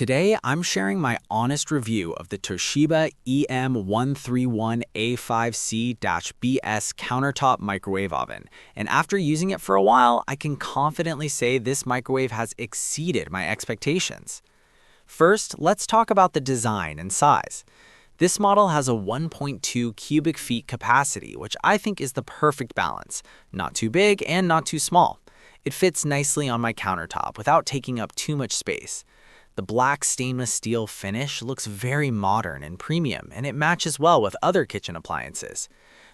Today, I'm sharing my honest review of the Toshiba EM131A5C-BS countertop microwave oven. And after using it for a while, I can confidently say this microwave has exceeded my expectations. First, let's talk about the design and size. This model has a 1.2 cubic feet capacity, which I think is the perfect balance. Not too big and not too small. It fits nicely on my countertop without taking up too much space. The black stainless steel finish looks very modern and premium, and it matches well with other kitchen appliances.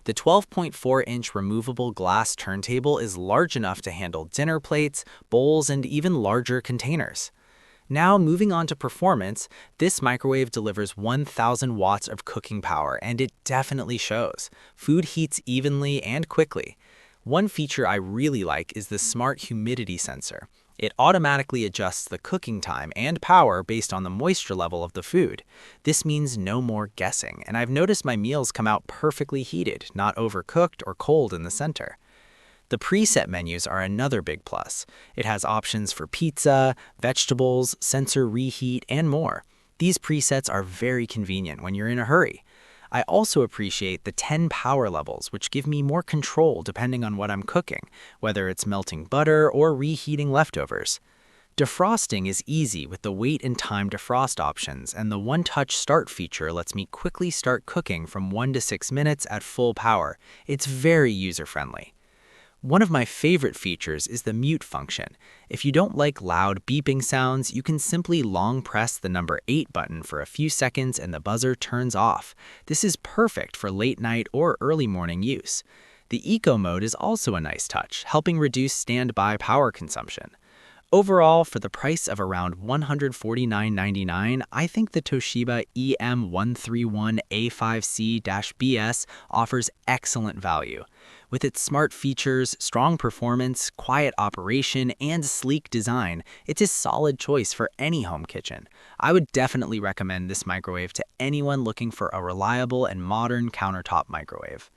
The 12.4-inch removable glass turntable is large enough to handle dinner plates, bowls, and even larger containers. Now, moving on to performance, this microwave delivers 1,000 watts of cooking power, and it definitely shows. Food heats evenly and quickly. One feature I really like is the smart humidity sensor. It automatically adjusts the cooking time and power based on the moisture level of the food. This means no more guessing, and I've noticed my meals come out perfectly heated, not overcooked or cold in the center. The preset menus are another big plus. It has options for pizza, vegetables, sensor reheat, and more. These presets are very convenient when you're in a hurry. I also appreciate the 10 power levels, which give me more control depending on what I'm cooking, whether it's melting butter or reheating leftovers. Defrosting is easy with the wait and time defrost options, and the one-touch start feature lets me quickly start cooking from 1 to 6 minutes at full power. It's very user-friendly. One of my favorite features is the mute function. If you don't like loud beeping sounds, you can simply long press the number 8 button for a few seconds and the buzzer turns off. This is perfect for late night or early morning use. The eco mode is also a nice touch, helping reduce standby power consumption. Overall, for the price of around $149.99, I think the Toshiba EM131A5C-BS offers excellent value. With its smart features, strong performance, quiet operation, and sleek design, it's a solid choice for any home kitchen. I would definitely recommend this microwave to anyone looking for a reliable and modern countertop microwave.